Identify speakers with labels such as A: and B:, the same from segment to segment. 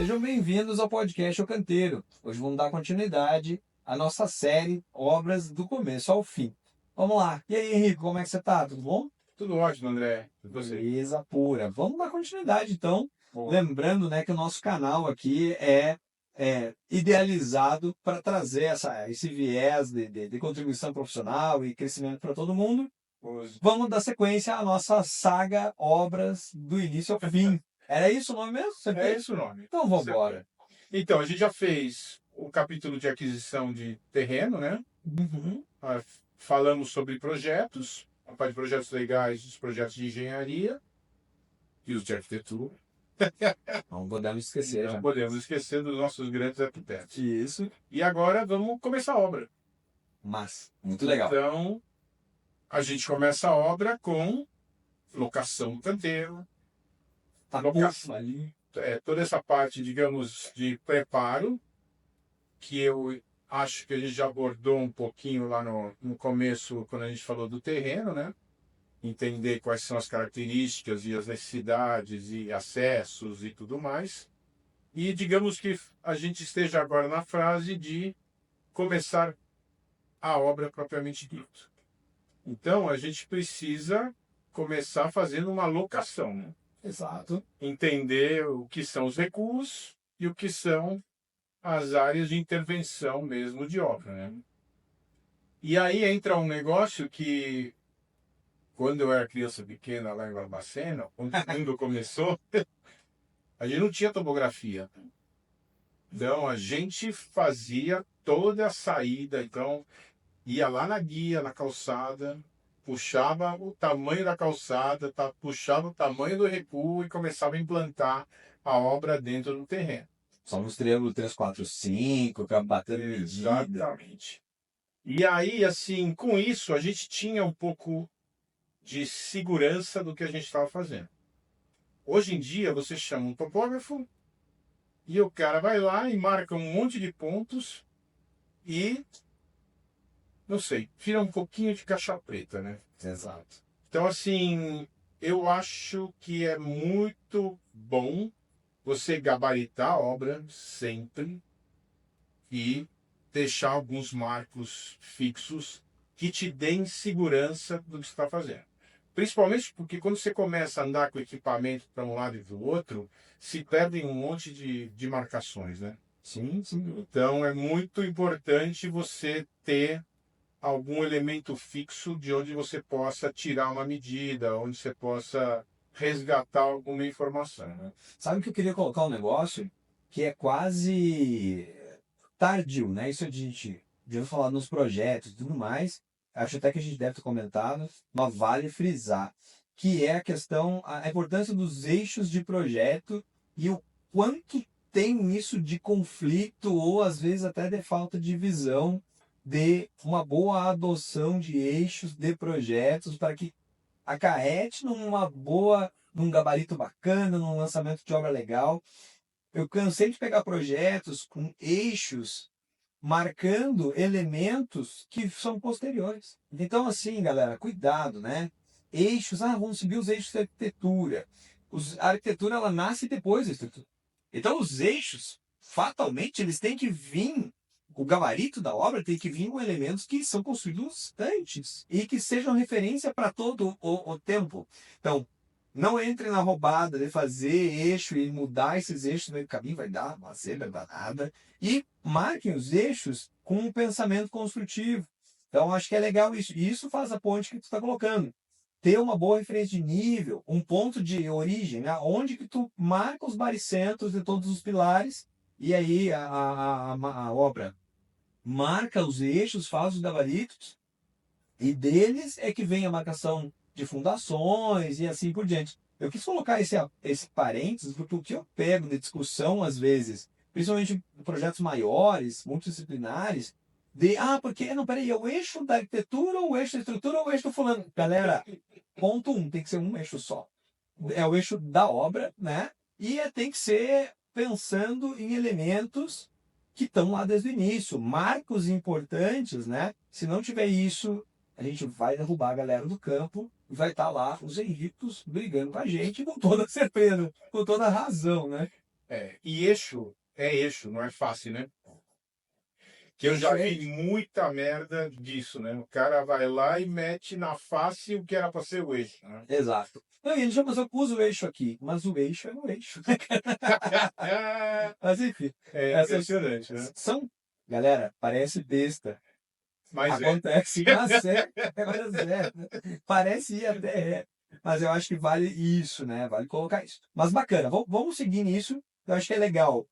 A: Sejam bem-vindos ao podcast O Canteiro. Hoje vamos dar continuidade à nossa série Obras do Começo ao Fim. Vamos lá. E aí, Henrique, como é que você tá? Tudo bom?
B: Tudo ótimo, André. E você?
A: Beleza pura. Vamos dar continuidade, então.
B: Bom,
A: Lembrando, né, que o nosso canal aqui é idealizado para trazer esse viés de contribuição profissional e crescimento para todo mundo. Vamos dar sequência à nossa saga Obras do Início ao Fim. Era isso o nome mesmo?
B: é esse o nome.
A: Então vamos embora.
B: Então, a gente já fez o capítulo de aquisição de terreno, né?
A: Uhum.
B: Falamos sobre projetos, a parte de projetos legais, os projetos de engenharia e os de arquitetura.
A: Não podemos esquecer
B: Não
A: já.
B: podemos esquecer dos nossos grandes arquitetos.
A: Isso.
B: E agora vamos começar a obra.
A: Mas, muito legal.
B: Então, a gente começa a obra com locação do canteiro,
A: Tá
B: locação.
A: ali.
B: Toda essa parte, digamos, de preparo, que eu acho que a gente já abordou um pouquinho lá no começo, quando a gente falou do terreno, né? Entender quais são as características e as necessidades e acessos e tudo mais. E digamos que a gente esteja agora na fase de começar a obra propriamente dita. Então, a gente precisa começar fazendo uma locação, né?
A: Exato.
B: Entender o que são os recuos e o que são as áreas de intervenção mesmo de obra, né? E aí entra um negócio que, quando eu era criança pequena lá em Barbacena, quando o mundo começou, a gente não tinha topografia. Então a gente fazia toda a saída, então ia lá na guia, na calçada, puxava o tamanho da calçada, puxava o tamanho do recuo e começava a implantar a obra dentro do terreno.
A: Só nos triângulos 3, 4, 5, que batendo medida.
B: Exatamente. E aí, assim, com isso, a gente tinha um pouco de segurança do que a gente estava fazendo. Hoje em dia, você chama um topógrafo e o cara vai lá e marca um monte de pontos e, não sei, tira um pouquinho de caixa preta, né?
A: Exato.
B: Então, assim, eu acho que é muito bom você gabaritar a obra sempre e deixar alguns marcos fixos que te deem segurança do que você está fazendo. Principalmente porque quando você começa a andar com o equipamento para um lado e do outro, se perdem um monte de marcações, né?
A: Sim, sim.
B: Então é muito importante você ter algum elemento fixo de onde você possa tirar uma medida, onde você possa resgatar alguma informação, né?
A: Sabe que eu queria colocar um negócio que é quase tardio, né? Isso a gente já falar nos projetos e tudo mais. Acho até que a gente deve ter comentado, mas vale frisar, que é a questão, a importância dos eixos de projeto e o quanto tem isso de conflito ou às vezes até de falta de visão de uma boa adoção de eixos de projetos para que acarrete num gabarito bacana, num lançamento de obra legal. Eu cansei de pegar projetos com eixos marcando elementos que são posteriores. Então, assim, galera, cuidado, né? Eixos, vamos seguir os eixos da arquitetura. A arquitetura, ela nasce depois da estrutura. Então, os eixos, fatalmente, eles têm que vir, o gabarito da obra tem que vir com elementos que são construídos antes e que sejam referência para todo o tempo. Então, não entre na roubada de fazer eixo e mudar esses eixos no meio do caminho, vai dar uma zebra danada. E marquem os eixos com um pensamento construtivo. Então, acho que é legal isso. E isso faz a ponte que tu está colocando. Ter uma boa referência de nível, um ponto de origem, né? Onde que tu marca os baricentros de todos os pilares, e aí a obra marca os eixos, faz os gabaritos, e deles é que vem a marcação de fundações e assim por diante. Eu quis colocar esse parênteses porque o que eu pego de discussão às vezes, principalmente em projetos maiores, multidisciplinares, porque, não, peraí, é o eixo da arquitetura, ou o eixo da estrutura, ou o eixo do fulano. Galera, ponto um, tem que ser um eixo só. É o eixo da obra, né? E tem que ser pensando em elementos que estão lá desde o início, marcos importantes, né? Se não tiver isso, a gente vai derrubar a galera do campo e vai estar lá os Henritos brigando com a gente com toda certeza, com toda razão, né?
B: E eixo é eixo, não é fácil, né? Que eu já vi muita merda disso, né? O cara vai lá e mete na face o que era para ser o eixo, né?
A: Exato. Não, e ele já, mas eu pus o eixo aqui, mas o eixo é o eixo. Mas enfim,
B: É
A: essas
B: impressionante, né?
A: são, galera, parece besta.
B: Mas é.
A: Acontece, mas é, mas é. Parece ir até é. Mas eu acho que vale isso, né? Vale colocar isso. Mas bacana, vamos seguir nisso. Eu acho que é legal.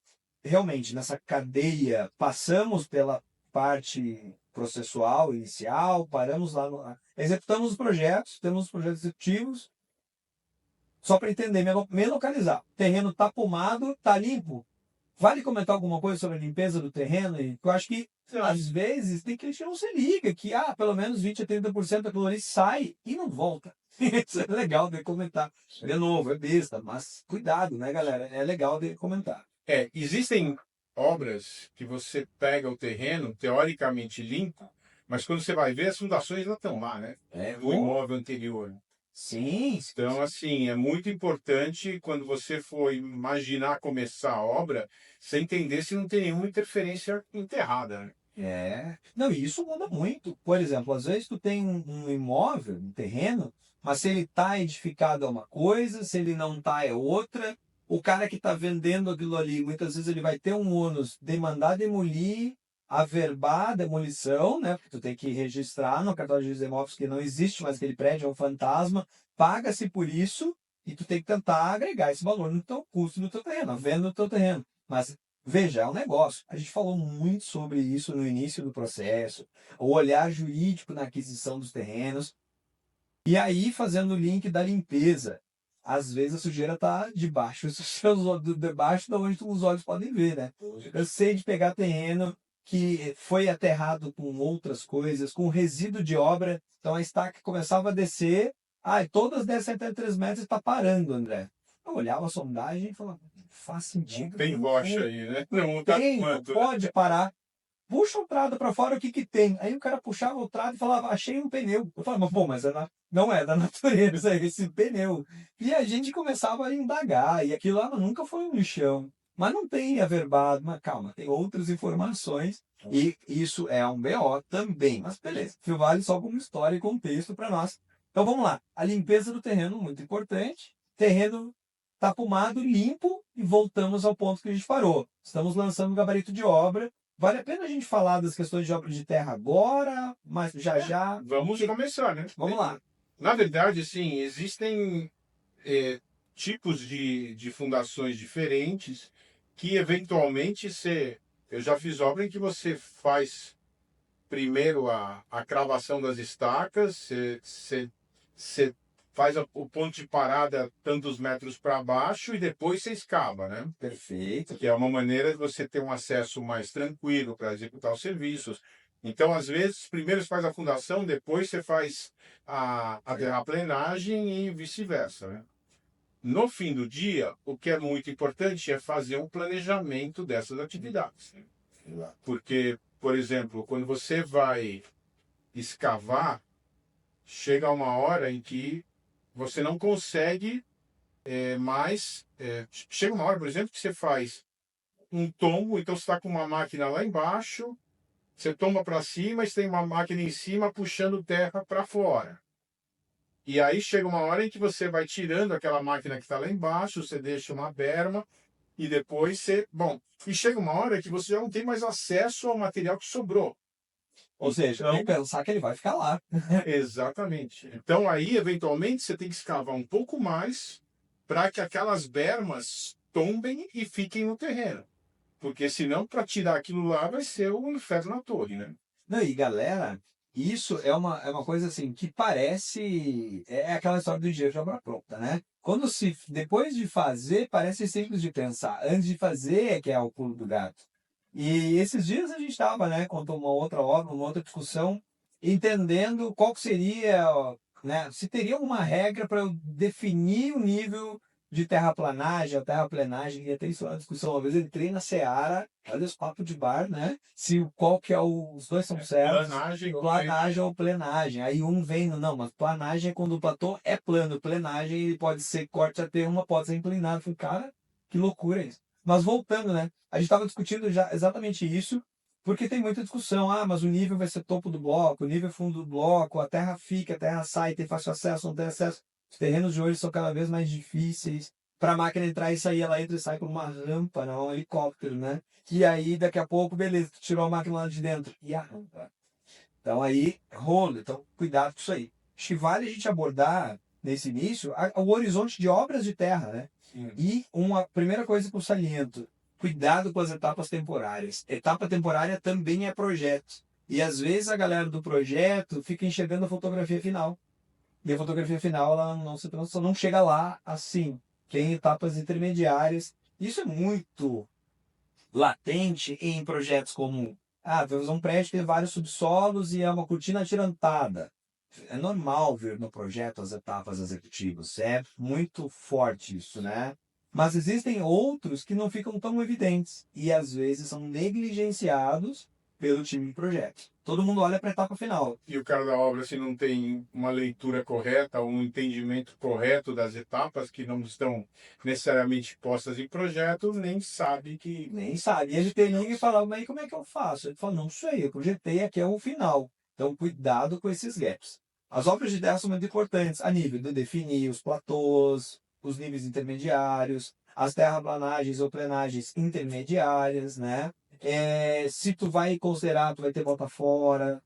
A: Realmente, nessa cadeia, passamos pela parte processual inicial, paramos lá, executamos os projetos, temos os projetos executivos, só para entender, me localizar. O terreno está pomado, está limpo. Vale comentar alguma coisa sobre a limpeza do terreno? E eu acho que, às vezes, tem que não se liga que, pelo menos 20 a 30% daquilo ali sai e não volta. Isso é legal de comentar. De novo, é besta, mas cuidado, né, galera? É legal de comentar.
B: Existem obras que você pega o terreno teoricamente limpo, mas quando você vai ver, as fundações já estão lá, né? Do imóvel anterior.
A: Sim.
B: Então, assim, é muito importante quando você for imaginar começar a obra, você entender se não tem nenhuma interferência enterrada, né?
A: Não, e isso muda muito. Por exemplo, às vezes tu tem um imóvel, um terreno, mas se ele está edificado é uma coisa, se ele não está é outra. O cara que está vendendo aquilo ali, muitas vezes ele vai ter um ônus de mandar demolir, averbar a demolição, né? Porque tu tem que registrar no cartório de registro de imóveis que não existe mais aquele prédio, é um fantasma, paga-se por isso e tu tem que tentar agregar esse valor no teu custo do teu terreno, a venda do teu terreno. Mas veja, é um negócio. A gente falou muito sobre isso no início do processo, o olhar jurídico na aquisição dos terrenos. E aí, fazendo o link da limpeza. Às vezes a sujeira está debaixo, debaixo de onde os olhos podem ver, né? Eu sei de pegar terreno que foi aterrado com outras coisas, com resíduo de obra. Então a estaca começava a descer. Todas descem até 3 metros e está parando, André. Eu olhava a sondagem e falava, faz sentido.
B: Tem rocha aí, né? Não tá
A: Tem, não
B: quanto, né?
A: pode parar. Puxa o trado para fora, o que que tem? Aí o cara puxava o trado e falava, achei um pneu. Eu falava, pô, mas não é da natureza esse pneu. E a gente começava a indagar, e aquilo lá nunca foi um lixão. Mas não tem averbado, mas calma, tem outras informações, e isso é um BO também. Mas beleza, Fio vale só como história e contexto para nós. Então vamos lá, a limpeza do terreno, muito importante. Terreno tapumado, limpo, e voltamos ao ponto que a gente parou. Estamos lançando o gabarito de obra. Vale a pena a gente falar das questões de obra de terra agora, mas já.
B: Vamos começar, né?
A: Vamos lá.
B: Na verdade, sim, existem tipos de fundações diferentes que eventualmente eu já fiz obra em que você faz primeiro a cravação das estacas, você faz o ponto de parada tantos metros para baixo e depois você escava, né?
A: Perfeito.
B: Que é uma maneira de você ter um acesso mais tranquilo para executar os serviços. Então, às vezes, primeiro você faz a fundação, depois você faz a terraplenagem e vice-versa, né? No fim do dia, o que é muito importante é fazer um planejamento dessas atividades. Porque, por exemplo, quando você vai escavar, chega uma hora em que você não consegue mais. Chega uma hora, por exemplo, que você faz um tombo, então você está com uma máquina lá embaixo, você tomba para cima e você tem uma máquina em cima puxando terra para fora. E aí chega uma hora em que você vai tirando aquela máquina que está lá embaixo, você deixa uma berma e depois você. Bom, e chega uma hora que você já não tem mais acesso ao material que sobrou.
A: Ou seja,
B: Então,
A: tem que pensar que ele vai ficar lá.
B: exatamente. Então aí, eventualmente, você tem que escavar um pouco mais para que aquelas bermas tombem e fiquem no terreno. Porque senão, para tirar aquilo lá, vai ser o inferno na torre, né?
A: Não, e galera, isso é uma coisa assim que parece. É aquela história do engenheiro de obra pronta, né? Depois de fazer, parece simples de pensar. Antes de fazer é que é o pulo do gato. E esses dias a gente estava, né, com uma outra obra, uma outra discussão, entendendo qual que seria, né, se teria alguma regra para eu definir o nível de terraplanagem ou terraplenagem. Ia ter isso uma discussão. Uma vez eu entrei na Seara, olha esse papo de bar, né? Se qual que é os dois são certos. Planagem ou plenagem. Aí um vem, não, mas planagem é quando o platô é plano, plenagem ele pode ser corte a terra, uma pode ser inclinado. Eu falei, cara, que loucura isso. Mas voltando, né? A gente estava discutindo já exatamente isso, porque tem muita discussão. Ah, mas o nível vai ser topo do bloco, o nível é fundo do bloco, a terra fica, a terra sai, tem fácil acesso, não tem acesso. Os terrenos de hoje são cada vez mais difíceis. Para a máquina entrar e sair, ela entra e sai por uma rampa, não um helicóptero, né? E aí, daqui a pouco, beleza, tu tirou a máquina lá de dentro. E a rampa? Então aí, rolo. Então, cuidado com isso aí. Acho que vale a gente abordar, nesse início, o horizonte de obras de terra, né? E uma primeira coisa que eu saliento, cuidado com as etapas temporárias. Etapa temporária também é projeto. E às vezes a galera do projeto fica enxergando a fotografia final. E a fotografia final ela não chega lá assim. Tem etapas intermediárias. Isso é muito latente em projetos como vamos um prédio que tem vários subsolos e é uma cortina atirantada. É normal ver no projeto as etapas executivas. É muito forte isso, né? Mas existem outros que não ficam tão evidentes e às vezes são negligenciados pelo time de projeto. Todo mundo olha para a etapa final.
B: E o cara da obra, se não tem uma leitura correta, um entendimento correto das etapas que não estão necessariamente postas em projeto, nem sabe que...
A: Nem sabe. E ele tem liga e fala, mas aí como é que eu faço? Ele fala, não sei, eu projetei aqui é o final. Então cuidado com esses gaps. As obras de terra são muito importantes a nível de definir os platôs, os níveis intermediários, as terraplanagens ou plenagens intermediárias, né? Se tu vai considerar, tu vai ter volta fora,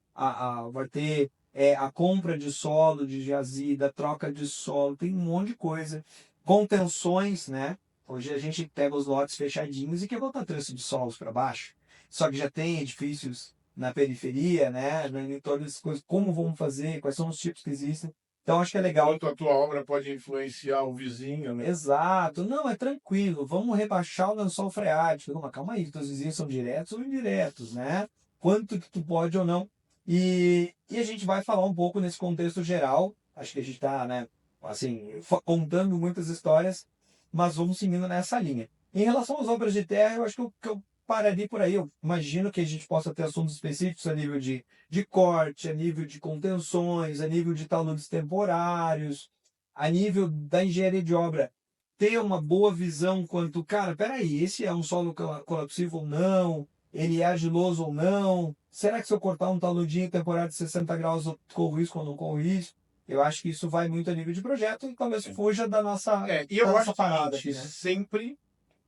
A: vai ter a compra de solo de jazida, troca de solo, tem um monte de coisa. Contenções, né? Hoje a gente pega os lotes fechadinhos e quer botar trança de solos para baixo. Só que já tem edifícios na periferia, né? Em todas as coisas, como vamos fazer, quais são os tipos que existem. Então acho que é legal.
B: Quanto a tua obra pode influenciar o vizinho, né?
A: Exato, não, é tranquilo, vamos rebaixar o lençol freático. Não, mas calma aí, teus vizinhos são diretos ou indiretos, né? Quanto que tu pode ou não. E a gente vai falar um pouco nesse contexto geral. Acho que a gente está, né, assim, contando muitas histórias, mas vamos seguindo nessa linha. Em relação às obras de terra, eu acho que eu pararia por aí. Eu imagino que a gente possa ter assuntos específicos a nível de corte, a nível de contenções, a nível de taludes temporários, a nível da engenharia de obra, ter uma boa visão quanto, cara, peraí, esse é um solo colapsível ou não? Ele é argiloso ou não? Será que se eu cortar um taludinho temporário de 60 graus eu corro risco ou não corro risco? Eu acho que isso vai muito a nível de projeto e talvez fuja da nossa,
B: E
A: da
B: eu
A: nossa
B: acho o
A: parada
B: seguinte,
A: aqui, né?
B: sempre,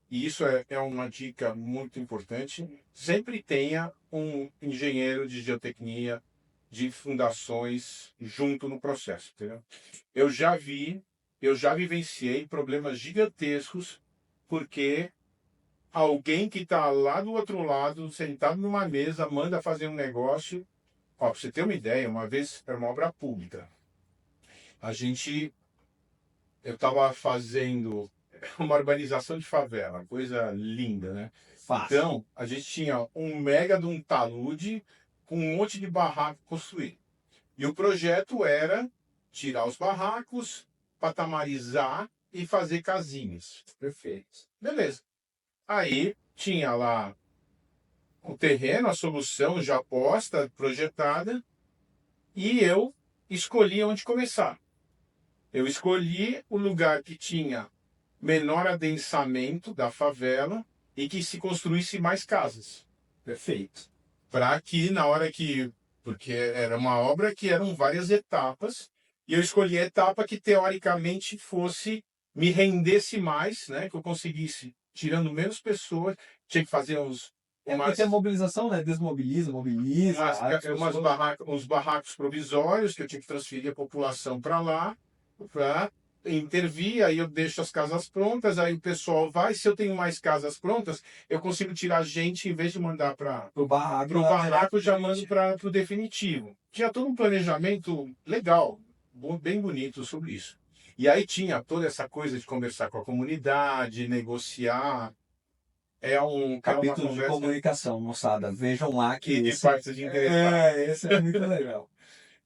B: e isso é uma dica muito importante, sempre tenha um engenheiro de geotecnia, de fundações junto no processo, entendeu? Eu já vi, eu já vivenciei problemas gigantescos porque alguém que está lá do outro lado, sentado numa mesa, manda fazer um negócio. Ó, pra você ter uma ideia, uma vez era uma obra pública. A gente, eu estava fazendo uma urbanização de favela, coisa linda, né?
A: Fácil.
B: Então, a gente tinha um mega de um talude com um monte de barraco construído. E o projeto era tirar os barracos, patamarizar e fazer casinhas.
A: Perfeito.
B: Beleza. Aí tinha lá o terreno, a solução já posta, projetada, e eu escolhi onde começar. Eu escolhi o lugar que tinha menor adensamento da favela e que se construísse mais casas.
A: Perfeito.
B: Para que na hora que... Porque era uma obra que eram várias etapas, e eu escolhi a etapa que teoricamente fosse, me rendesse mais, né? Que eu conseguisse, tirando menos pessoas, tinha que fazer
A: Porque tem a mobilização, né? Desmobiliza, mobiliza.
B: uns barracos provisórios, que eu tinha que transferir a população para lá, para intervir, aí eu deixo as casas prontas, aí o pessoal vai, se eu tenho mais casas prontas, eu consigo tirar gente, em vez de mandar para
A: Pro barraco,
B: o barraco, já mando para o definitivo. Tinha todo um planejamento legal, bem bonito sobre isso. E aí tinha toda essa coisa de conversar com a comunidade, negociar. É uma
A: capítulo de
B: conversa
A: comunicação, moçada. Vejam lá que
B: e de
A: esse,
B: partes de interesse.
A: esse é muito legal.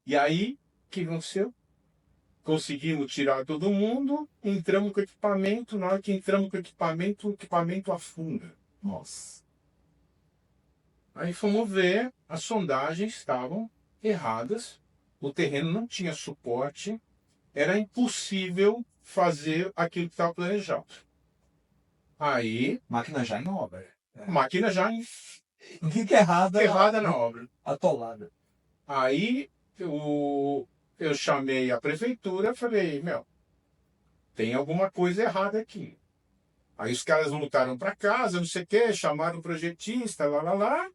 B: E aí, o que aconteceu? Conseguimos tirar todo mundo, entramos com o equipamento. Na hora que entramos com o equipamento afunda.
A: Nossa.
B: Aí fomos ver, as sondagens estavam erradas, o terreno não tinha suporte, era impossível fazer aquilo que estava planejado. Aí,
A: Máquina já em obra.
B: a máquina já
A: O que é errado?
B: enterrada na obra.
A: Atolada.
B: Aí, eu chamei a prefeitura e falei, meu, tem alguma coisa errada aqui. Aí os caras voltaram para casa, não sei o quê, chamaram o projetista, lá.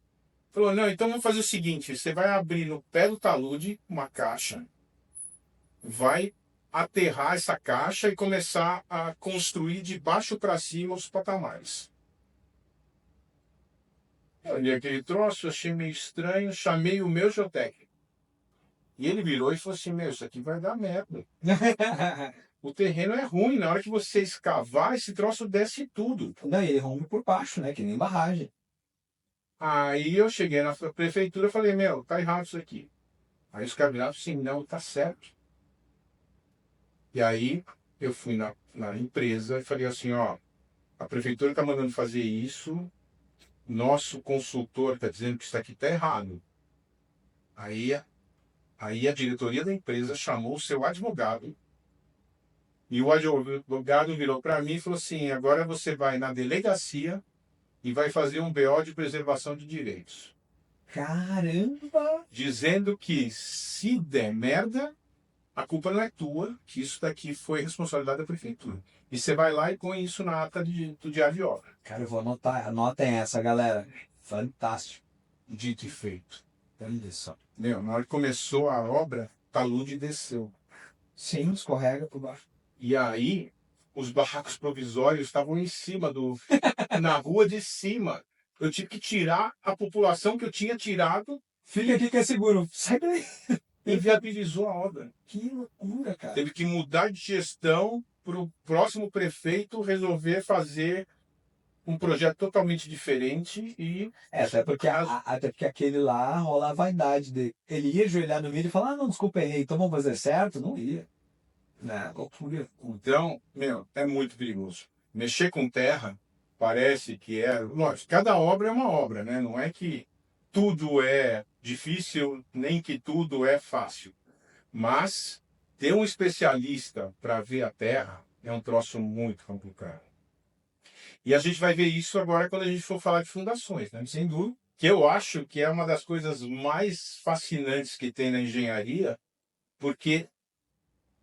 B: Falou, não, então vamos fazer o seguinte, você vai abrir no pé do talude uma caixa, vai aterrar essa caixa e começar a construir de baixo para cima os patamares. Eu olhei aquele troço, achei meio estranho, chamei o meu geotécnico. E ele virou e falou assim, meu, isso aqui vai dar merda. O terreno é ruim, na hora que você escavar, esse troço desce tudo.
A: Não, e ele rompe por baixo, né? Que nem barragem.
B: Aí eu cheguei na prefeitura e falei, meu, tá errado isso aqui. Aí os caras viraram assim, não, tá certo. E aí eu fui na empresa e falei assim, ó, a prefeitura está mandando fazer isso, nosso consultor está dizendo que isso aqui está errado. Aí a diretoria da empresa chamou o seu advogado e o advogado virou para mim e falou assim, agora você vai na delegacia e vai fazer um BO de preservação de direitos.
A: Caramba!
B: Dizendo que se der merda, a culpa não é tua, que isso daqui foi responsabilidade da prefeitura. E você vai lá e põe isso na ata do diário de obra.
A: Cara, eu vou anotar. Anotem essa, galera. Fantástico.
B: Dito e feito.
A: Olha só.
B: Meu, na hora que começou a obra, o talude desceu.
A: Sim, escorrega por baixo.
B: E aí, os barracos provisórios estavam em cima na rua de cima. Eu tive que tirar a população que eu tinha tirado.
A: Fica aqui que é seguro. Sai daí.
B: Inviabilizou a obra.
A: Que loucura, cara.
B: Teve que mudar de gestão para o próximo prefeito resolver fazer um projeto totalmente diferente e
A: Até porque aquele lá rola a vaidade dele. Ele ia ajoelhar no milho e falar, não, desculpa, errei, então vamos fazer certo? Não ia. Né? Loucura.
B: então, meu, é muito perigoso. Mexer com terra parece que é, lógico, cada obra é uma obra, né? Não é que tudo é difícil, nem que tudo é fácil. Mas ter um especialista para ver a terra é um troço muito complicado. E a gente vai ver isso agora quando a gente for falar de fundações, né?
A: Sem dúvida.
B: Que eu acho que é uma das coisas mais fascinantes que tem na engenharia, porque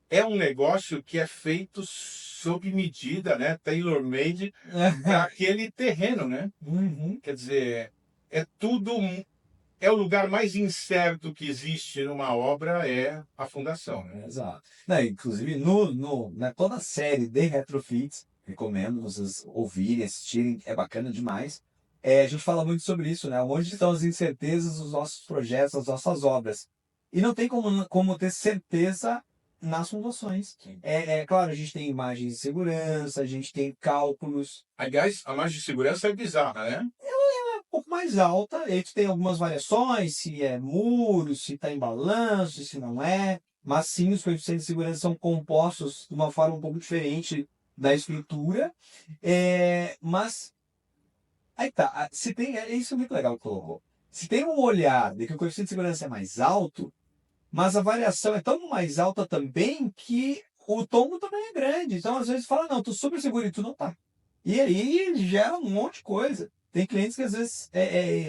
B: é um negócio que é feito sob medida, né? Tailor-made para aquele terreno, né?
A: Uhum.
B: Quer dizer, é tudo. É o lugar mais incerto que existe numa obra, é a fundação, né?
A: Exato. Não, inclusive, toda a série de retrofits, recomendo vocês ouvirem, assistirem, é bacana demais. A gente fala muito sobre isso, né? Onde estão as incertezas dos nossos projetos, das nossas obras. E não tem como ter certeza nas fundações. Claro, a gente tem imagens de segurança, a gente tem cálculos.
B: Aliás, a margem de segurança é bizarra, né?
A: Um pouco mais alta, e aí tu tem algumas variações, se é muro, se está em balanço, se não é. Mas sim, os coeficientes de segurança são compostos de uma forma um pouco diferente da estrutura. Mas aí tá, se tem, isso é muito legal que colocou. Se tem um olhar de que o coeficiente de segurança é mais alto, mas a variação é tão mais alta também que o tombo também é grande. Então, às vezes, fala, não, tô super seguro e tu não tá. E aí gera um monte de coisa. Tem clientes que às vezes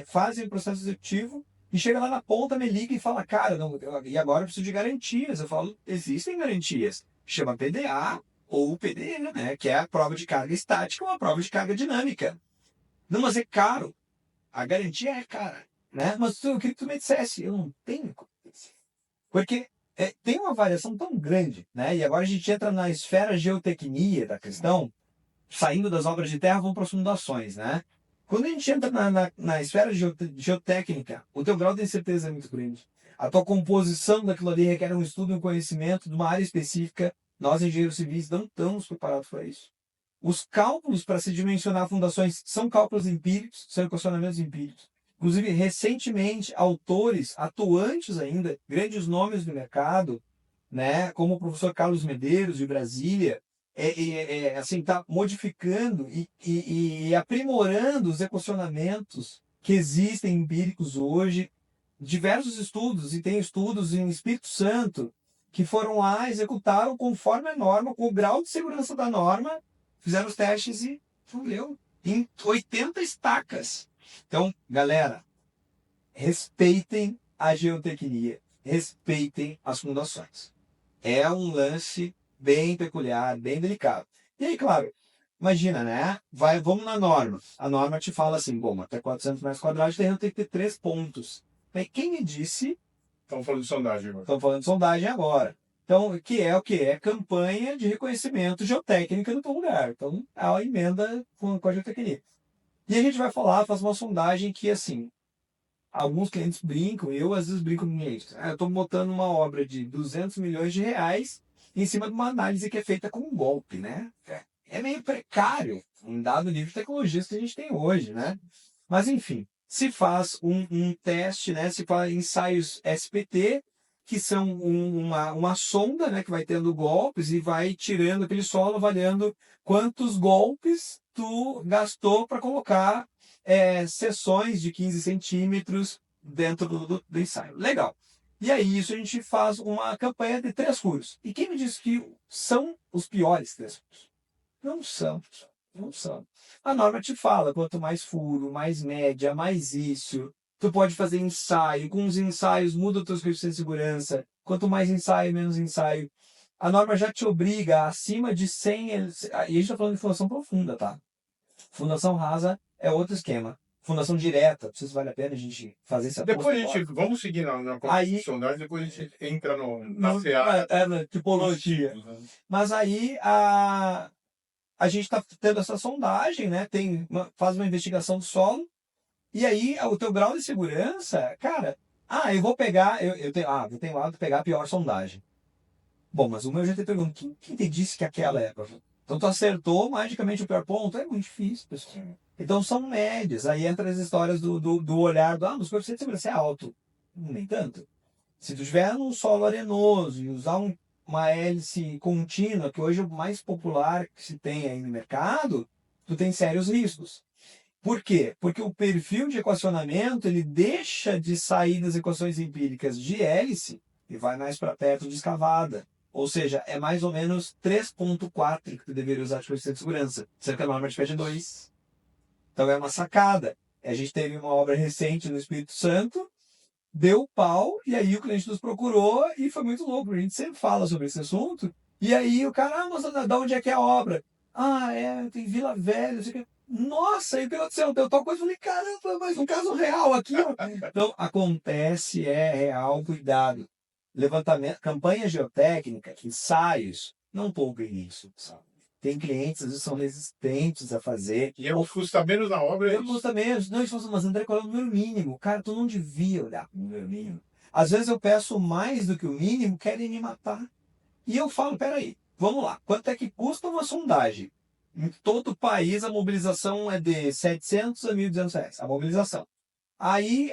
A: fazem o processo executivo e chega lá na ponta, me liga e fala, cara, não, e agora eu preciso de garantias. Eu falo, existem garantias. Chama PDA ou PDE, né? Que é a prova de carga estática ou a prova de carga dinâmica. Não, mas é caro. A garantia é cara. Né? Mas eu queria que tu me dissesse, eu não tenho. Porque tem uma variação tão grande, né? E agora a gente entra na esfera geotecnia da questão, saindo das obras de terra, vamos para as fundações, né? Quando a gente entra na esfera geotécnica, o teu grau de incerteza é muito grande. A tua composição daquilo ali requer um estudo e um conhecimento de uma área específica. Nós, engenheiros civis, não estamos preparados para isso. Os cálculos para se dimensionar fundações são cálculos empíricos, são equacionamentos empíricos. Inclusive, recentemente, autores atuantes ainda, grandes nomes do mercado, né, como o professor Carlos Medeiros, de Brasília, assim, está modificando e aprimorando os equacionamentos que existem empíricos hoje. Diversos estudos, e tem estudos em Espírito Santo, que foram lá, executaram conforme a norma, com o grau de segurança da norma, fizeram os testes e Choveu em 80 estacas. Então, galera, respeitem a geotecnia, respeitem as fundações. É um lance bem peculiar, bem delicado. E aí, claro, imagina, né? Vamos na norma. A norma te fala assim, bom, até 400 metros quadrados, o terreno tem que ter 3 pontos. Bem, quem me disse...
B: Estamos falando de sondagem agora.
A: Estamos falando de sondagem agora. Então, o que é o quê? É campanha de reconhecimento geotécnica do teu lugar. Então, é a emenda com a geotecnia. E a gente vai falar, faz uma sondagem que, assim, alguns clientes brincam, eu às vezes brinco com clientes. Eu estou botando uma obra de 200 milhões de reais em cima de uma análise que é feita com um golpe, né? É meio precário, um dado nível de tecnologias que a gente tem hoje, né? Mas, enfim, se faz um teste, né? Se faz ensaios SPT, que são uma sonda, né? Que vai tendo golpes e vai tirando aquele solo, avaliando quantos golpes tu gastou para colocar seções de 15 centímetros dentro do ensaio. Legal. E aí, isso a gente faz uma campanha de 3 furos. E quem me disse que são os piores 3 furos? Não são. Não são. A norma te fala, quanto mais furo, mais média, mais isso. Tu pode fazer ensaio. Com os ensaios, muda os teus coeficientes de segurança. Quanto mais ensaio, menos ensaio. A norma já te obriga acima de 100... E a gente está falando de fundação profunda, tá? Fundação rasa é outro esquema. Fundação direta, não sei se vale a pena a gente fazer essa
B: Depois a gente, vamos seguir na
A: Aí-
B: sondagem, depois a gente entra na seara.
A: na tipologia.
B: Dos tipos, né?
A: Mas aí a gente está tendo essa sondagem, né? Faz uma investigação do solo, e aí o teu grau de segurança, cara, eu vou pegar, eu tenho lá de pegar a pior sondagem. Bom, mas o meu GT pergunta, quem te disse que aquela é? Então tu acertou magicamente o pior ponto? É muito difícil, pessoal. Então são médias. Aí entra as histórias do olhar dos coeficientes de segurança é alto. Nem tanto. Se tu tiver num solo arenoso e usar uma hélice contínua, que hoje é o mais popular que se tem aí no mercado, tu tem sérios riscos. Por quê? Porque o perfil de equacionamento ele deixa de sair das equações empíricas de hélice e vai mais para perto de escavada. Ou seja, é mais ou menos 3,4 que tu deveria usar de coeficiente de segurança, sendo que a norma te pede 2. Então é uma sacada. A gente teve uma obra recente no Espírito Santo, deu pau, e aí o cliente nos procurou e foi muito louco. A gente sempre fala sobre esse assunto. E aí o cara, mas da onde é que é a obra? Tem Vila Velha, não sei o que. Nossa, aí o que aconteceu? Deu tal coisa. Eu falei, caramba, mas um caso real aqui, ó. Então, acontece, é real, cuidado. Levantamento, campanha geotécnica, ensaios, não pouquem isso, sabe? Tem clientes, às vezes, são resistentes a fazer.
B: E eu custa menos na obra.
A: Eu custa menos. Não, eles falam assim, mas André, qual é o número mínimo? Cara, tu não devia olhar para o número mínimo. Às vezes eu peço mais do que o mínimo, querem me matar. E eu falo, peraí, vamos lá, quanto é que custa uma sondagem? Em todo o país a mobilização é de 700 a 1.200 reais, a mobilização. Aí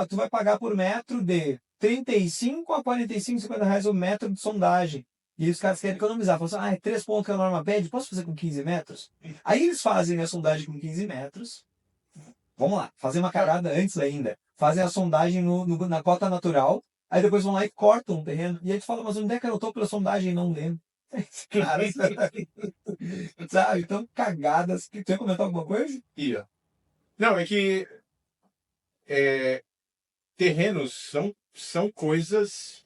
A: tu vai pagar por metro de 35 a 45, 50 reais o metro de sondagem. E os caras querem economizar. Falam assim, é 3 pontos que a norma pede, posso fazer com 15 metros? Aí eles fazem a sondagem com 15 metros. Vamos lá, fazer uma cagada antes ainda. Fazem a sondagem na cota natural, aí depois vão lá e cortam o terreno. E aí tu fala, mas onde é que eu estou pela sondagem e não lendo? Cara, sabe? Então, cagadas. Tu ia comentar alguma coisa?
B: Ia. Não, é que terrenos são coisas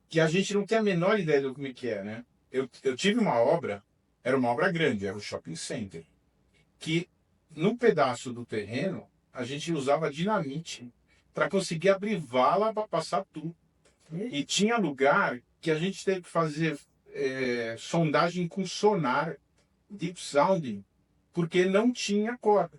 B: que a gente não tem a menor ideia do que é, né? Eu tive uma obra, era uma obra grande, era um shopping center, que num pedaço do terreno a gente usava dinamite para conseguir abrir vala para passar tudo. E tinha lugar que a gente teve que fazer sondagem com sonar, deep sounding, porque não tinha corda.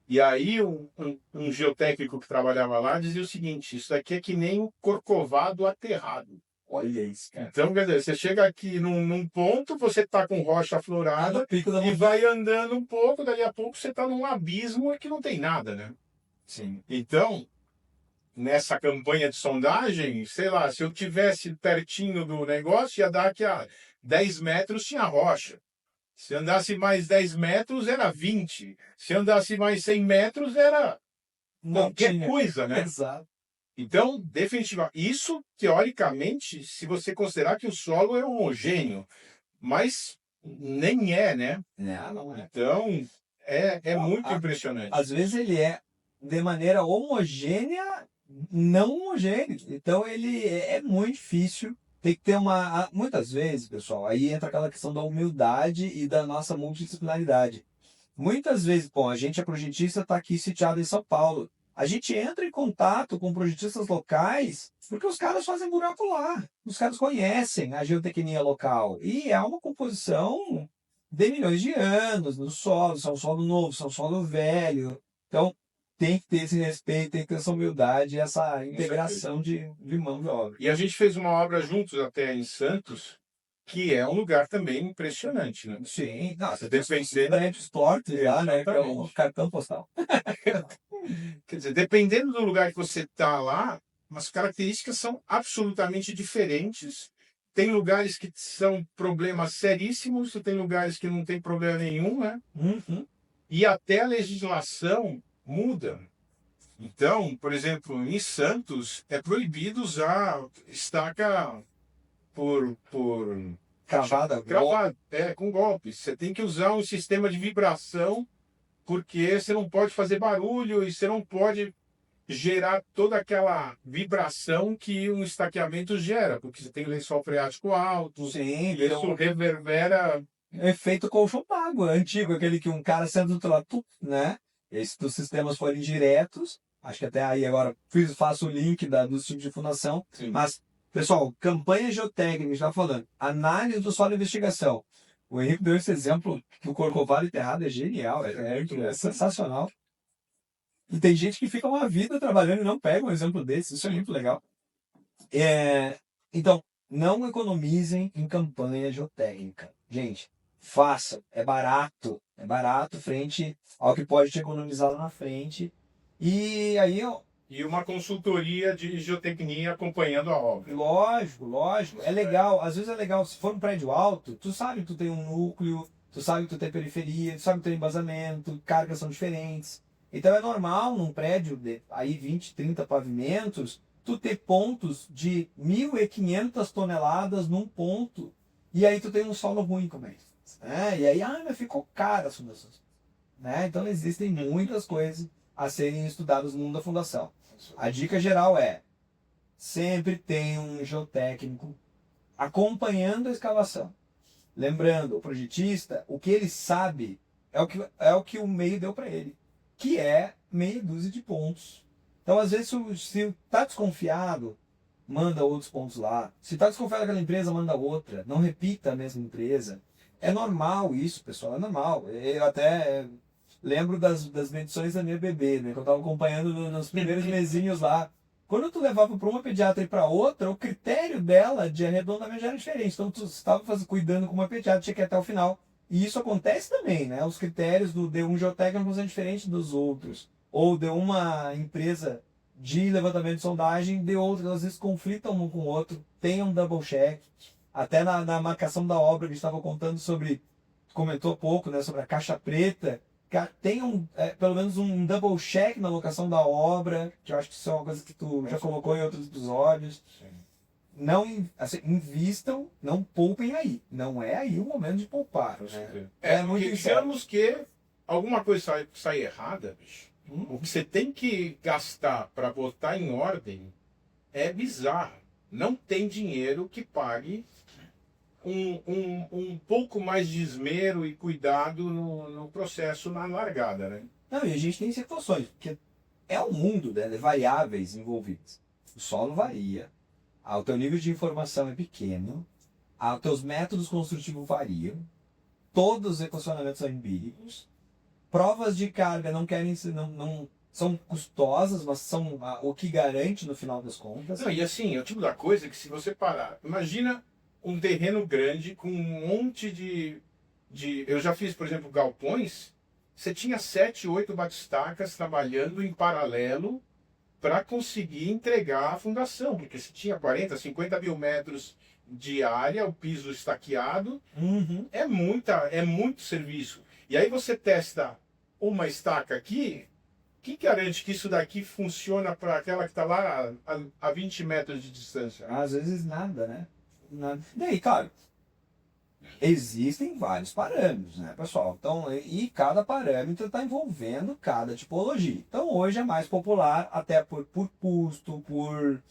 B: E aí um geotécnico que trabalhava lá dizia o seguinte, isso daqui é que nem o corcovado aterrado.
A: Olha isso, cara.
B: Então, quer dizer, você chega aqui num ponto, você está com rocha aflorada e vai andando um pouco, dali a pouco você está num abismo que não tem nada, né?
A: Sim.
B: Então, nessa campanha de sondagem, sei lá, se eu tivesse pertinho do negócio, ia dar que a 10 metros tinha rocha. Se andasse mais 10 metros, era 20. Se andasse mais 100 metros, era qualquer coisa, né?
A: Exato.
B: Então, definitivamente, isso, teoricamente, se você considerar que o solo é homogêneo, mas nem é, né?
A: Não é.
B: Então, é muito
A: A-
B: impressionante.
A: Às vezes ele é de maneira homogênea, não homogêneo. Então ele é muito difícil. Tem que ter muitas vezes, pessoal, aí entra aquela questão da humildade e da nossa multidisciplinaridade. Muitas vezes, bom, a gente é projetista, está aqui sitiado em São Paulo. A gente entra em contato com projetistas locais porque os caras fazem buraco lá. Os caras conhecem a geotecnia local. E é uma composição de milhões de anos no solo, se é um solo novo, se é um solo velho. Então, tem que ter esse respeito, tem que ter essa humildade, essa integração de mão de obra.
B: E a gente fez uma obra juntos até em Santos, que é um lugar também impressionante, né?
A: Sim, nossa,
B: Dependendo,
A: diferentes portos lá, né? Que é o
B: exatamente.
A: cartão postal.
B: Quer dizer, dependendo do lugar que você está lá, as características são absolutamente diferentes. Tem lugares que são problemas seríssimos, tem lugares que não tem problema nenhum, né?
A: Uhum.
B: E até a legislação muda. Então, por exemplo, em Santos é proibido usar estaca por
A: Cravada,
B: cravado, com golpe. Você tem que usar um sistema de vibração, porque você não pode fazer barulho e você não pode gerar toda aquela vibração que um estaqueamento gera, porque você tem lençol freático alto,
A: sim,
B: e isso reverbera.
A: efeito colchão d'água, antigo, aquele que um cara senta do outro lado, né? E se os sistemas forem diretos, acho que até aí agora faço o link dos tipos de fundação,
B: Sim.
A: mas, pessoal, campanha geotécnica, a gente está falando, análise do solo e investigação. O Henrique deu esse exemplo que o Corcovado enterrado é genial, é sensacional. E tem gente que fica uma vida trabalhando e não pega um exemplo desse, isso é muito legal. Então, não economizem em campanha geotécnica. Gente, façam, é barato frente ao que pode te economizar lá na frente. E aí, ó,
B: E uma consultoria de geotecnia acompanhando a obra.
A: lógico, é legal, às vezes é legal, se for um prédio alto, tu sabe que tu tem um núcleo, tu sabe que tu tem periferia, tu sabe que tu tem embasamento, cargas são diferentes. Então é normal num prédio de aí 20, 30 pavimentos, tu ter pontos de 1.500 toneladas num ponto, e aí tu tem um solo ruim como é isso. E aí, mas ficou caro as fundações. Então existem muitas coisas a serem estudadas no mundo da fundação. A dica geral é: sempre tem um geotécnico acompanhando a escavação. Lembrando, o projetista, o que ele sabe é o que o meio deu para ele, que é meia dúzia de pontos. Então, às vezes, se está desconfiado, manda outros pontos lá. Se está desconfiado daquela empresa, manda outra. Não repita a mesma empresa. É normal isso, pessoal, é normal. Eu até lembro das medições da minha bebê, né? Que eu estava acompanhando nos primeiros mesinhos lá. Quando tu levava para uma pediatra e para outra, o critério dela de arredondamento já era diferente. Então tu estava cuidando com uma pediatra, tinha que ir até o final. E isso acontece também, né? Os critérios de um geotécnico são diferentes dos outros. Ou de uma empresa de levantamento de sondagem, de outras, às vezes conflitam um com o outro, tem um double check. Até na marcação da obra que a gente estava contando sobre, comentou pouco, né, sobre a caixa preta, tem pelo menos um double check na locação da obra, que eu acho que isso é uma coisa que tu já colocou em outros episódios.
B: Sim.
A: Não, assim, invistam, não poupem aí. Não é aí o momento de poupar. Né?
B: É muito digamos que alguma coisa sai errada, bicho. O que você tem que gastar para botar em ordem é bizarro. Não tem dinheiro que pague um pouco mais de esmero e cuidado no processo na largada, né?
A: Não, e a gente tem situações, porque é um mundo, né, de variáveis envolvidas. O solo varia, o teu nível de informação é pequeno, os teus métodos construtivos variam, todos os equacionamentos são empíricos, provas de carga não são custosas, mas são o que garante no final das contas.
B: Não, e assim, é o tipo da coisa que se você parar, imagina um terreno grande com um monte eu já fiz, por exemplo, galpões, você tinha 7, 8 batistacas trabalhando em paralelo para conseguir entregar a fundação, porque você tinha 40, 50 mil metros de área, o piso estaqueado, é muito serviço. E aí você testa uma estaca aqui, quem garante que isso daqui funciona para aquela que está lá a 20 metros de distância?
A: Às vezes nada, né? Nada. Daí, cara, Existem vários parâmetros, né, pessoal? Então, e cada parâmetro está envolvendo cada tipologia. Então, hoje é mais popular, até por custo, por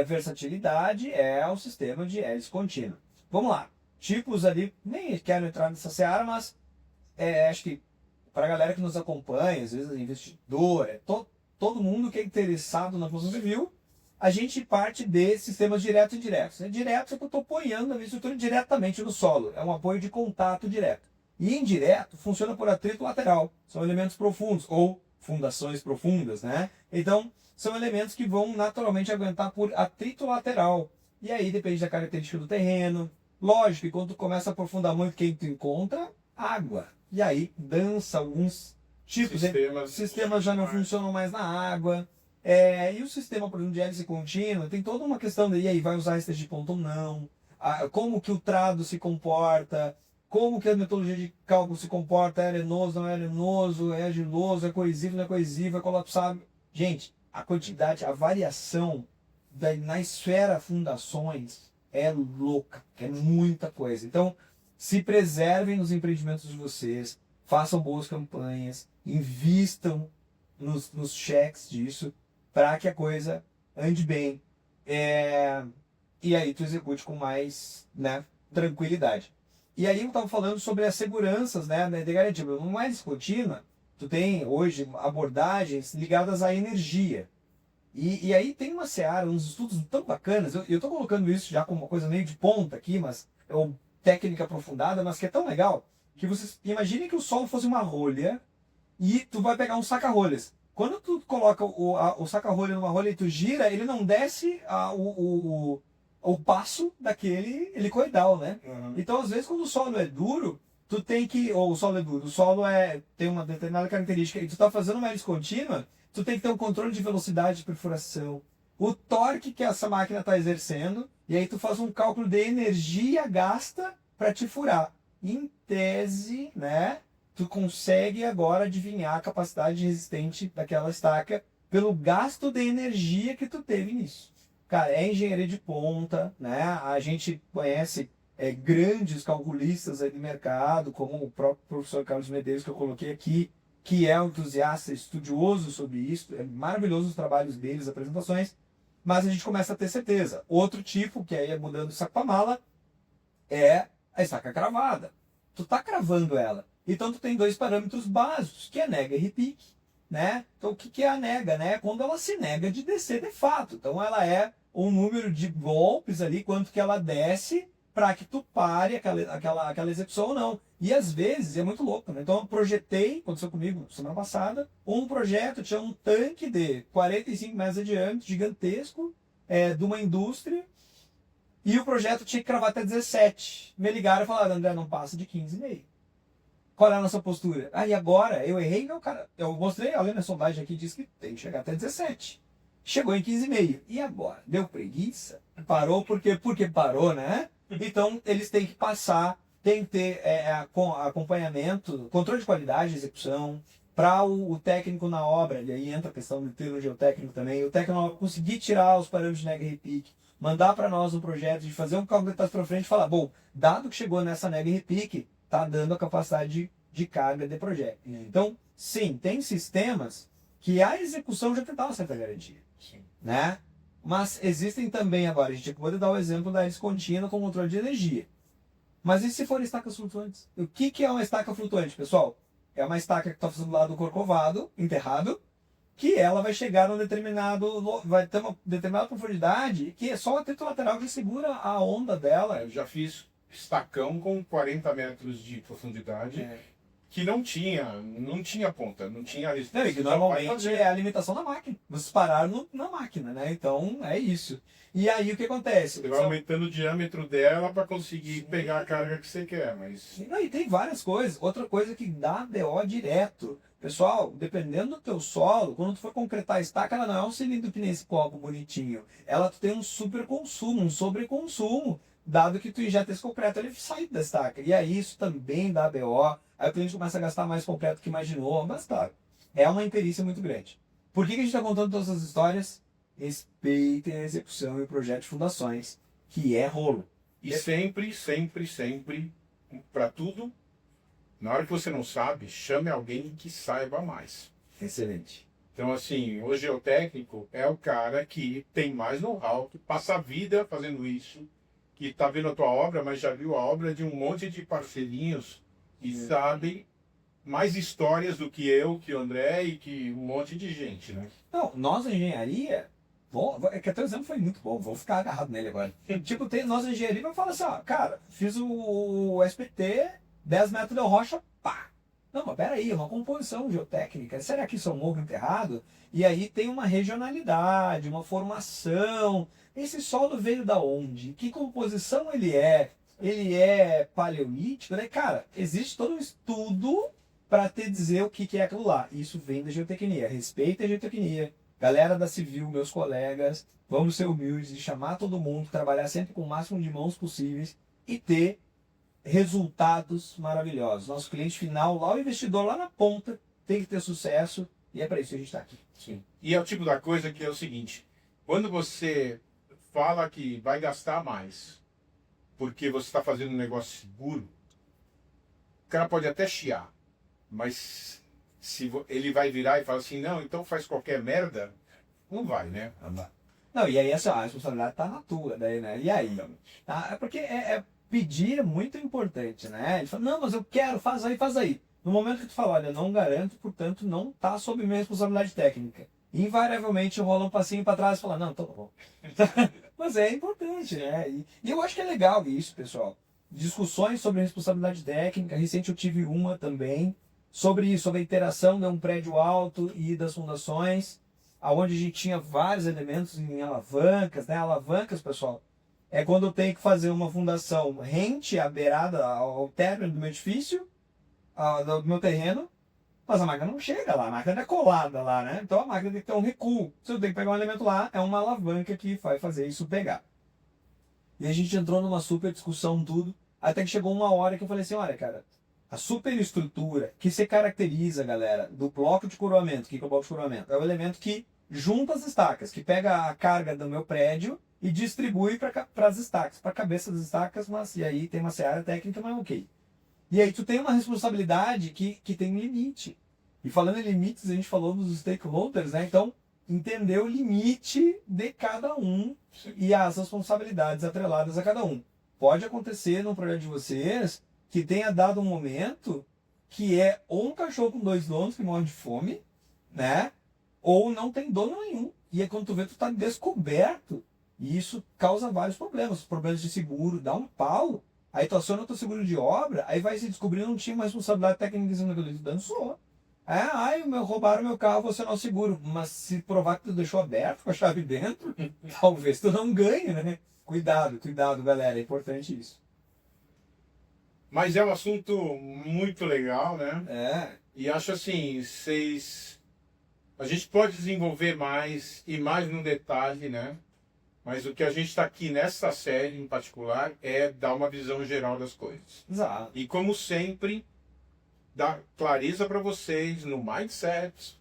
A: versatilidade, é o sistema de hélice contínua. Vamos lá. Tipos ali, nem quero entrar nessa seara, mas acho que para a galera que nos acompanha, às vezes investidor, todo mundo que é interessado na construção civil, a gente parte de sistemas diretos e indiretos. Direto é que eu estou apoiando a minha estrutura diretamente no solo, é um apoio de contato direto. E indireto funciona por atrito lateral, são elementos profundos, ou fundações profundas, né? Então, são elementos que vão naturalmente aguentar por atrito lateral. E aí depende da característica do terreno. Lógico que quando tu começa a aprofundar muito, quem tu encontra? Água. E aí dança alguns tipos. Sistemas já não funcionam mais na água. E o sistema, por exemplo, de hélice contínua, tem toda uma questão de, e aí, vai usar esse de ponto ou não? Como que o trado se comporta? Como que a metodologia de cálculo se comporta? É arenoso, não é arenoso? É argiloso? É coesivo, não é coesivo? É colapsável? Gente, a quantidade, a variação na esfera fundações é louca, é muita coisa. Então, se preservem nos empreendimentos de vocês, façam boas campanhas, invistam nos cheques disso, para que a coisa ande bem. E aí tu execute com mais, né, tranquilidade. E aí eu estava falando sobre as seguranças, né, de garantia. Não é descontínua, tu tem hoje abordagens ligadas à energia. E aí tem uma seara, uns estudos tão bacanas, eu estou colocando isso já como uma coisa meio de ponta aqui, mas é uma técnica aprofundada, mas que é tão legal, que vocês imaginem que o solo fosse uma rolha e tu vai pegar um saca-rolhas. Quando tu coloca o saca-rolha numa rolha e tu gira, ele não desce o passo daquele helicoidal, né?
B: Uhum.
A: Então, às vezes, quando o solo é duro, tu tem que... Ou o solo é duro, tem uma determinada característica e tu tá fazendo uma hélice contínua, tu tem que ter um controle de velocidade de perfuração, o torque que essa máquina está exercendo, e aí tu faz um cálculo de energia gasta para te furar. Em tese, né? Tu consegue agora adivinhar a capacidade resistente daquela estaca pelo gasto de energia que tu teve nisso. Cara, é engenharia de ponta, né? A gente conhece grandes calculistas aí do mercado, como o próprio professor Carlos Medeiros, que eu coloquei aqui, que é um entusiasta, estudioso sobre isso. É maravilhoso os trabalhos deles, as apresentações, mas a gente começa a ter certeza. Outro tipo, que aí é mudando o saco para mala, é a estaca cravada. Tu tá cravando ela. Então tu tem dois parâmetros básicos, que é nega e repique, né? Então o que é a nega, né? Quando ela se nega de descer de fato. Então ela é um número de golpes ali, quanto que ela desce para que tu pare aquela execução ou não. E às vezes é muito louco, né? Então eu projetei, aconteceu comigo semana passada, um projeto, tinha um tanque de 45 metros de diâmetro, gigantesco, de uma indústria, e o projeto tinha que cravar até 17. Me ligaram e falaram, André, não passa de 15,5. Qual é a nossa postura? Aí agora, eu errei, não, cara. Eu mostrei, olha na sondagem aqui, diz que tem que chegar até 17. Chegou em 15,5. E agora? Deu preguiça? Parou porque parou, né? Então, eles têm que passar, tem que ter acompanhamento, controle de qualidade de execução, para o técnico na obra, e aí entra a questão do termo geotécnico também, o técnico na obra conseguir tirar os parâmetros de nega e repique, mandar para nós um projeto de fazer um cálculo de trás para frente e falar, bom, dado que chegou nessa nega e repique, está dando a capacidade de carga de projeto. Então, sim, tem sistemas que a execução já tem uma certa garantia.
B: Sim.
A: Né? Mas existem também agora, a gente pode dar o exemplo da hélice contínua com controle de energia. Mas e se forem estacas flutuantes? O que é uma estaca flutuante, pessoal? É uma estaca que está fazendo lá do corcovado, enterrado, que ela vai chegar num vai ter uma determinada profundidade que é só o atrito lateral que segura a onda dela.
B: Eu já fiz estacão com 40 metros de profundidade que não tinha ponta, não tinha
A: Não, e que normalmente é a limitação da máquina. Vocês pararam na máquina, né? Então é isso. E aí o que acontece?
B: Você vai aumentando o diâmetro dela para conseguir pegar a carga que você quer, mas...
A: Não, e tem várias coisas. Outra coisa que dá BO direto. Pessoal, dependendo do teu solo, quando tu for concretar a estaca, ela não é um cilindro que nem esse copo bonitinho. Ela tu tem um super consumo, um sobreconsumo, dado que tu injeta esse concreto, ele sai da estaca. E aí isso também dá BO. Aí o cliente começa a gastar mais concreto que imaginou. Mas tá, é uma imperícia muito grande. Por que a gente está contando todas essas histórias? Respeitem a execução e o projeto de fundações, que é rolo.
B: E sempre, sempre, sempre para tudo. Na hora que você não sabe, chame alguém que saiba mais.
A: Excelente.
B: Então, assim, o geotécnico é o cara que tem mais know-how, que passa a vida fazendo isso, que está vendo a tua obra, mas já viu a obra de um monte de parceirinhos e sabe mais histórias do que eu, que o André e que um monte de gente, né?
A: Não, nossa engenharia, é que até o exemplo foi muito bom, vou ficar agarrado nele agora. Tipo, tem nossa engenharia vai falar assim, ó, cara, fiz o SPT, 10 metros de rocha, pá. Não, mas peraí, uma composição geotécnica, será que isso é um morro enterrado? E aí tem uma regionalidade, uma formação. Esse solo veio da onde? Que composição ele é? Ele é paleolítico, né? Cara, existe todo um estudo para te dizer o que é aquilo lá. Isso vem da geotecnia. Respeita a geotecnia. Galera da civil, meus colegas, vamos ser humildes e chamar todo mundo, trabalhar sempre com o máximo de mãos possíveis e ter resultados maravilhosos. Nosso cliente final, lá o investidor lá na ponta, tem que ter sucesso e é para isso que a gente está aqui.
B: Sim. E é o tipo da coisa que é o seguinte, quando você fala que vai gastar mais porque você está fazendo um negócio seguro, o cara pode até chiar, mas se ele vai virar e falar assim, não, então faz qualquer merda, não vai, né?
A: Não, e aí a responsabilidade tá na tua, daí, né? E aí? Tá? É porque pedir é muito importante, né? Ele fala, não, mas eu quero, faz aí, faz aí. No momento que tu fala, olha, não garanto, portanto, não tá sob minha responsabilidade técnica. Invariavelmente rola um passinho para trás e fala, não, então tá bom. Mas é importante, né? E eu acho que é legal isso, pessoal. Discussões sobre responsabilidade técnica. Recente eu tive uma também sobre isso, sobre a interação de um prédio alto e das fundações, aonde a gente tinha vários elementos em alavancas, né? Alavancas, pessoal, é quando eu tenho que fazer uma fundação rente à beirada, ao término do meu edifício, do meu terreno, mas a máquina não chega lá, a máquina não é colada lá, né? Então a máquina tem que ter um recuo. Se eu tenho que pegar um elemento lá, é uma alavanca que vai fazer isso pegar. E a gente entrou numa super discussão, tudo, até que chegou uma hora que eu falei assim, olha, cara, a superestrutura que se caracteriza, galera, do bloco de coroamento, o que é o bloco de coroamento? É o elemento que junta as estacas, que pega a carga do meu prédio e distribui para as estacas, para a cabeça das estacas, mas e aí tem uma seara técnica, mas ok. E aí tu tem uma responsabilidade que tem um limite. E falando em limites, a gente falou dos stakeholders, né? Então, entender o limite de cada um e as responsabilidades atreladas a cada um. Pode acontecer no projeto de vocês que tenha dado um momento que é ou um cachorro com 2 donos que morre de fome, né? Ou não tem dono nenhum. E é quando tu vê, tu tá descoberto. E isso causa vários problemas. Problemas de seguro, dá um pau. Aí tu aciona o teu seguro de obra, aí vai se descobrir que não tinha uma responsabilidade técnica dizendo que eu tô dando só. Roubaram meu carro, você não seguro. Mas se provar que tu deixou aberto com a chave dentro, talvez tu não ganhe, né? Cuidado, cuidado, galera. É importante isso.
B: Mas é um assunto muito legal, né?
A: É.
B: E acho assim, a gente pode desenvolver mais e mais no detalhe, né? Mas o que a gente está aqui nessa série em particular é dar uma visão geral das coisas.
A: Exato.
B: E como sempre, dar clareza para vocês no mindset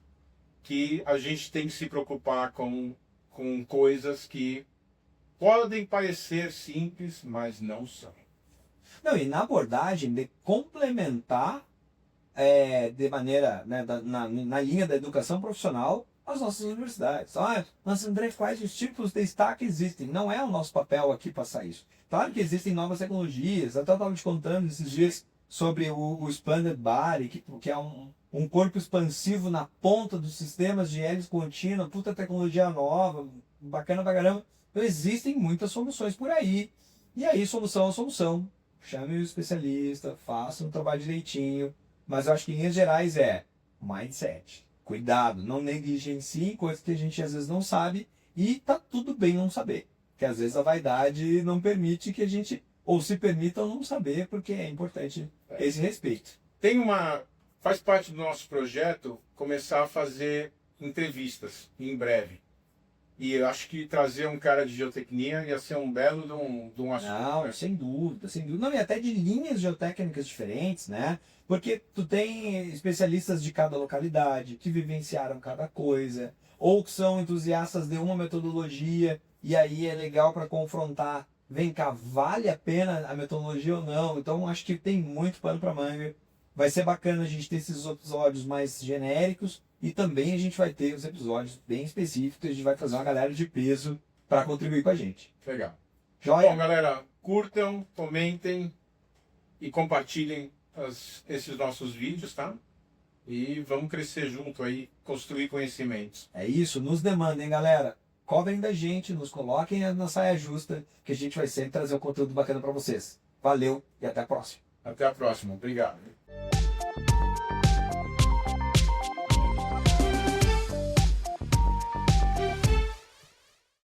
B: que a gente tem que se preocupar com coisas que podem parecer simples, mas não são.
A: Não, e na abordagem de complementar de maneira, né, na linha da educação profissional, as nossas universidades. Mas André, quais os tipos de destaque existem? Não é o nosso papel aqui passar isso. Claro que existem novas tecnologias, até eu estava te contando esses dias sobre o Expanded Body, que é um corpo expansivo na ponta dos sistemas de hélice contínua, puta tecnologia nova, bacana pra caramba. Então existem muitas soluções por aí. E aí, solução é solução. Chame o especialista, faça um trabalho direitinho. Mas eu acho que em linhas gerais é mindset. Cuidado, não negligencie coisas que a gente às vezes não sabe e tá tudo bem não saber. Porque às vezes a vaidade não permite que a gente, ou se permita não saber, porque é importante esse respeito.
B: Faz parte do nosso projeto começar a fazer entrevistas em breve. E eu acho que trazer um cara de geotecnia ia ser um belo de um assunto.
A: Não,
B: né?
A: sem dúvida, sem dúvida. Não, e até de linhas geotécnicas diferentes, né? Porque tu tem especialistas de cada localidade, que vivenciaram cada coisa, ou que são entusiastas de uma metodologia, e aí é legal para confrontar vem cá, vale a pena a metodologia ou não? Então acho que tem muito pano para manga. Vai ser bacana a gente ter esses episódios mais genéricos e também a gente vai ter os episódios bem específicos. A gente vai fazer uma galera de peso para contribuir com a gente.
B: Legal.
A: Joia?
B: Bom, galera, curtam, comentem e compartilhem esses nossos vídeos, tá? E vamos crescer junto aí, construir conhecimentos.
A: É isso, nos demandem, galera. Cobrem da gente, nos coloquem na saia justa, que a gente vai sempre trazer um conteúdo bacana para vocês. Valeu e até a próxima.
B: Até a próxima. Obrigado.